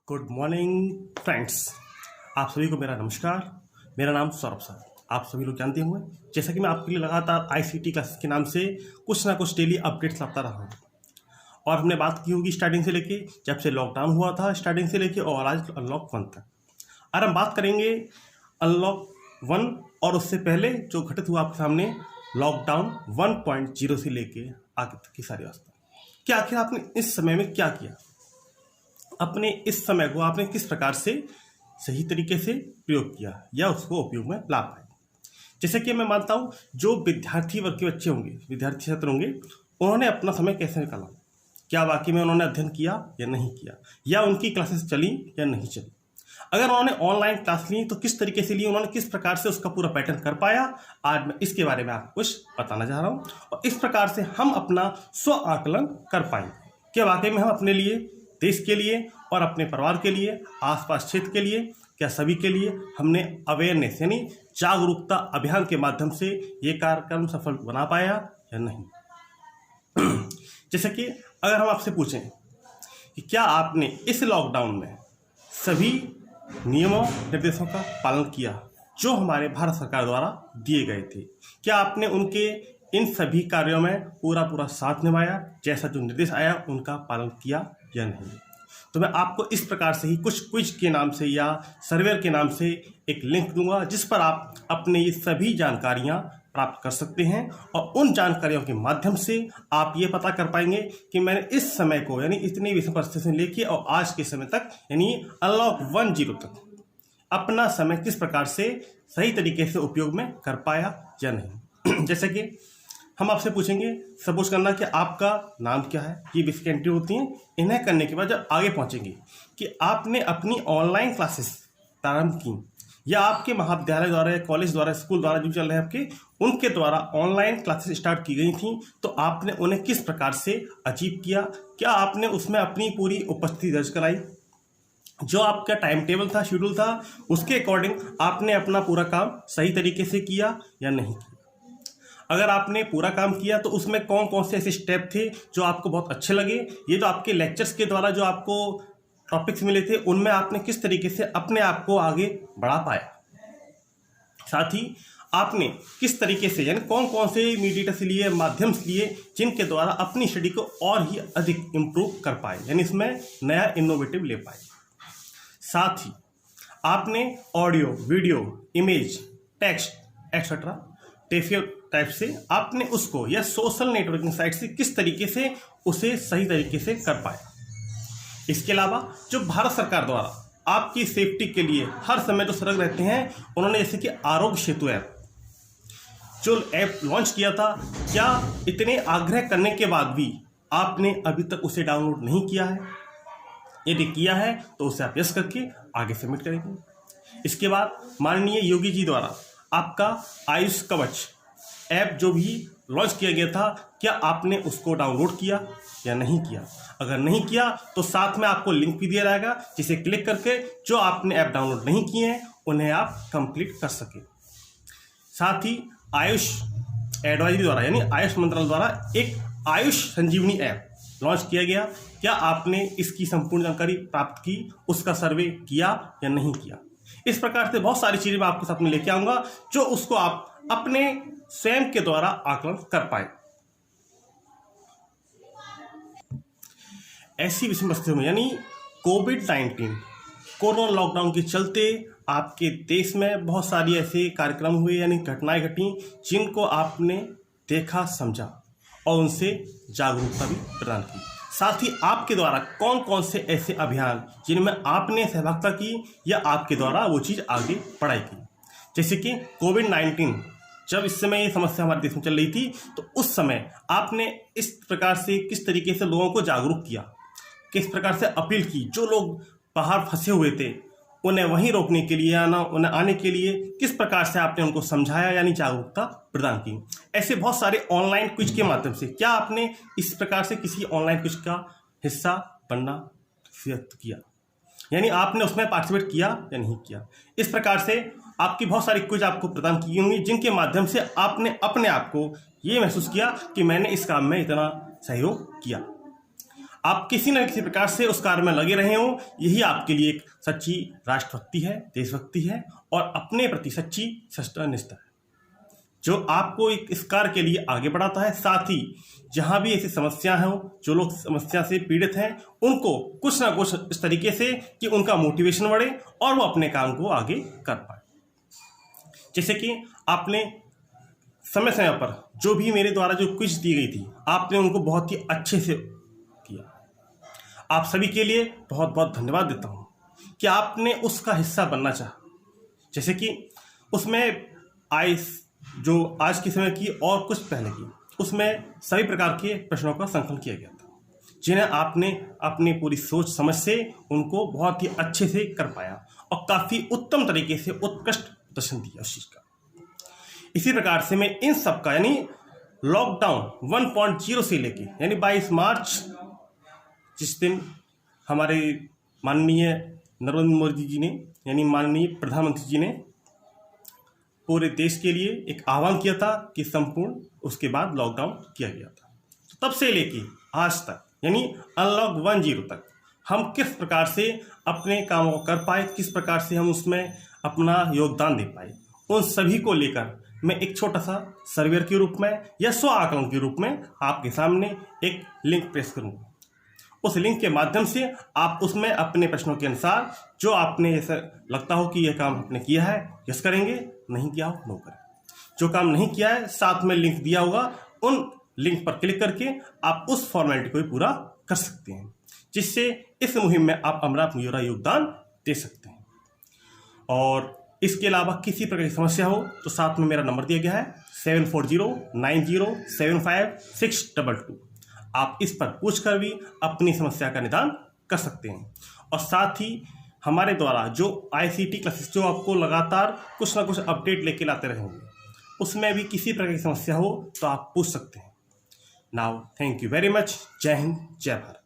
Good morning friends. आप सभी को मेरा नमस्कार। मेरा नाम सौरभ सर, आप सभी लोग जानते होंगे। जैसा कि मैं आपके लिए लगातार आईसीटी क्लासेस के नाम से कुछ ना कुछ डेली अपडेट्स लाता रहा हूँ और हमने बात की होगी स्टार्टिंग से लेके, जब से लॉकडाउन हुआ था स्टार्टिंग से लेके और आज अनलॉक 1 तक। और हम बात करेंगे अनलॉक 1 और उससे पहले जो घटित हुआ आपके सामने लॉकडाउन 1.0 से लेके आगे तक की सारी अवस्था। कि आखिर आपने इस समय में क्या किया, अपने इस समय को आपने किस प्रकार से सही तरीके से प्रयोग किया या उसको उपयोग में ला पाए। जैसे कि मैं मानता हूँ जो विद्यार्थी वर्ग के बच्चे होंगे, विद्यार्थी छात्र होंगे, उन्होंने अपना समय कैसे निकाला, क्या वाकई में उन्होंने अध्ययन किया या नहीं किया, या उनकी क्लासेस चली या नहीं चली। अगर उन्होंने ऑनलाइन क्लास ली तो किस तरीके से ली, उन्होंने किस प्रकार से उसका पूरा पैटर्न कर पाया, आज मैं इसके बारे में आपको कुछ बताना चाह रहा हूँ। और इस प्रकार से हम अपना स्व आकलन कर पाएंगे कि वाकई में हम अपने लिए, देश के लिए और अपने परिवार के लिए, आसपास क्षेत्र के लिए, क्या सभी के लिए हमने अवेयरनेस यानी जागरूकता अभियान के माध्यम से ये कार्यक्रम सफल बना पाया या नहीं। जैसे कि अगर हम आपसे पूछें कि क्या आपने इस लॉकडाउन में सभी नियमों निर्देशों का पालन किया जो हमारे भारत सरकार द्वारा दिए गए थे, क्या आपने उनके इन सभी कार्यों में पूरा साथ निभाया, जैसा जो निर्देश आया उनका पालन किया या नहीं। तो मैं आपको इस प्रकार से ही कुछ क्विज के नाम से या सर्वेयर के नाम से एक लिंक दूंगा जिस पर आप अपने ये सभी जानकारियां प्राप्त कर सकते हैं और उन जानकारियों के माध्यम से आप ये पता कर पाएंगे कि मैंने इस समय को यानी इतनी विषम परिस्थिति से लेके और आज के समय तक यानी अनलॉक 1.0 तक अपना समय किस प्रकार से सही तरीके से उपयोग में कर पाया या नहीं। जैसे कि हम आपसे पूछेंगे, सपोज करना कि आपका नाम क्या है, ये बेसिक एंट्री होती हैं। इन्हें करने के बाद जब आगे पहुंचेंगे कि आपने अपनी ऑनलाइन क्लासेस प्रारंभ की या आपके महाविद्यालय द्वारा या कॉलेज द्वारा, स्कूल द्वारा जो चल रहे हैं आपके, उनके द्वारा ऑनलाइन क्लासेस स्टार्ट की गई थी, तो आपने उन्हें किस प्रकार से अचीव किया, क्या आपने उसमें अपनी पूरी उपस्थिति दर्ज कराई, जो आपका टाइम टेबल था, शेड्यूल था, उसके अकॉर्डिंग आपने अपना पूरा काम सही तरीके से किया या नहीं किया। अगर आपने पूरा काम किया तो उसमें कौन कौन से ऐसे स्टेप थे जो आपको बहुत अच्छे लगे, ये जो आपके लेक्चर्स के द्वारा जो आपको टॉपिक्स मिले थे उनमें आपने किस तरीके से अपने आप को आगे बढ़ा पाया, साथ ही आपने किस तरीके से यानी कौन कौन से मीडिएटर्स लिए, माध्यम लिए जिनके द्वारा अपनी स्टडी को और ही अधिक इम्प्रूव कर पाए, यानी इसमें नया इनोवेटिव ले पाए। साथ ही आपने audio, video, image, text etcetera type से आपने उसको या सोशल नेटवर्किंग साइट से किस तरीके से उसे सही तरीके से कर पाए। इसके अलावा जो भारत सरकार द्वारा आपकी सेफ्टी के लिए हर समय तो सतर्क रहते हैं, उन्होंने जैसे कि आरोग्य सेतु ऐप जो ऐप लॉन्च किया था, क्या इतने आग्रह करने के बाद भी आपने अभी तक उसे डाउनलोड नहीं किया है? यदि किया है तो उसे आप यस करके आगे सबमिट करेंगे। इसके बाद माननीय योगी जी द्वारा आपका आयुष कवच ऐप जो भी लॉन्च किया गया था, क्या आपने उसको डाउनलोड किया या नहीं किया? अगर नहीं किया तो साथ में आपको लिंक भी दिया जाएगा जिसे क्लिक करके जो आपने ऐप डाउनलोड नहीं किए हैं उन्हें आप कंप्लीट कर सके। साथ ही आयुष एडवाइजरी द्वारा यानी आयुष मंत्रालय द्वारा एक आयुष संजीवनी ऐप लॉन्च किया गया, क्या आपने इसकी संपूर्ण जानकारी प्राप्त की, उसका सर्वे किया या नहीं किया? इस प्रकार से बहुत सारी चीजें मैं आपके साथ में लेके आऊंगा जो उसको आप अपने स्वयं के द्वारा आकलन कर पाए। ऐसी विषम परिस्थितियों में यानी कोविड-19 कोरोना लॉकडाउन के चलते आपके देश में बहुत सारी ऐसे कार्यक्रम हुए यानी घटनाएं घटी जिनको आपने देखा, समझा और उनसे जागरूकता भी प्रदान की। साथ ही आपके द्वारा कौन कौन से ऐसे अभियान जिनमें आपने सहभागिता की या आपके द्वारा वो चीज़ आगे बढ़ाई गई। जैसे कि कोविड-19 जब इस समय ये समस्या हमारे देश में चल रही थी तो उस समय आपने इस प्रकार से किस तरीके से लोगों को जागरूक किया, किस प्रकार से अपील की, जो लोग बाहर फंसे हुए थे उन्हें वहीं रोकने के लिए या ना उन्हें आने के लिए किस प्रकार से आपने उनको समझाया यानी जागरूकता प्रदान की। ऐसे बहुत सारे ऑनलाइन क्विज के माध्यम से क्या आपने इस प्रकार से किसी ऑनलाइन क्विज का हिस्सा बनना किया, यानी आपने उसमें पार्टिसिपेट किया या नहीं किया। इस प्रकार से आपकी बहुत सारी क्विज आपको प्रदान की होंगी जिनके माध्यम से आपने अपने आप को ये महसूस किया कि मैंने इस काम में इतना सहयोग किया। आप किसी न किसी प्रकार से उस कार्य में लगे रहे हो, यही आपके लिए एक सच्ची राष्ट्रभक्ति है, देशभक्ति है और अपने प्रति सच्ची सत्यनिष्ठा है, जो आपको इस कार्य के लिए आगे बढ़ाता है। साथ ही जहां भी ऐसी समस्या हो, जो लोग समस्या से पीड़ित हैं, उनको कुछ ना कुछ इस तरीके से कि उनका मोटिवेशन बढ़े और वो अपने काम को आगे कर पाए। जैसे कि आपने समय समय पर जो भी मेरे द्वारा जो क्विज दी गई थी, आपने उनको बहुत ही अच्छे से किया। आप सभी के लिए बहुत बहुत धन्यवाद देता हूँ कि आपने उसका हिस्सा बनना चाहा। जैसे कि उसमें जो आज के समय की और कुछ पहले की, उसमें सभी प्रकार के प्रश्नों का संकलन किया गया था, जिन्हें आपने अपनी पूरी सोच समझ से उनको बहुत ही अच्छे से कर पाया और काफ़ी उत्तम तरीके से उत्कृष्ट प्रदर्शन दिया उस चीज़ का। इसी प्रकार से मैं इन सब का यानी लॉकडाउन 1.0 से लेके यानी 22 मार्च, जिस दिन हमारे माननीय नरेंद्र मोदी जी ने यानी माननीय प्रधानमंत्री जी ने पूरे देश के लिए एक आह्वान किया था कि संपूर्ण उसके बाद लॉकडाउन किया गया था, तब से लेके आज तक यानी अनलॉक 1.0 तक हम किस प्रकार से अपने कामों को कर पाए, किस प्रकार से हम उसमें अपना योगदान दे पाए, उन सभी को लेकर मैं एक छोटा सा सर्वेयर के रूप में या स्व आकलन के रूप में आपके सामने एक लिंक प्रेस करूँगा। उस लिंक के माध्यम से आप उसमें अपने प्रश्नों के अनुसार जो आपने ऐसा लगता हो कि यह काम आपने किया है, यस करेंगे, नहीं किया हो नो करें। जो काम नहीं किया है, साथ में लिंक दिया होगा, उन लिंक पर क्लिक करके आप उस फॉर्मेलिटी को भी पूरा कर सकते हैं, जिससे इस मुहिम में आप अपना योगदान दे सकते हैं। और इसके अलावा किसी प्रकार की समस्या हो तो साथ में मेरा नंबर दिया गया है 7409075622। आप इस पर पूछकर भी अपनी समस्या का निदान कर सकते हैं। और साथ ही हमारे द्वारा जो ICT क्लासेस जो आपको लगातार कुछ ना कुछ अपडेट लेके लाते रहेंगे, उसमें भी किसी प्रकार की समस्या हो तो आप पूछ सकते हैं। Now thank you very much. जय हिंद, जय भारत।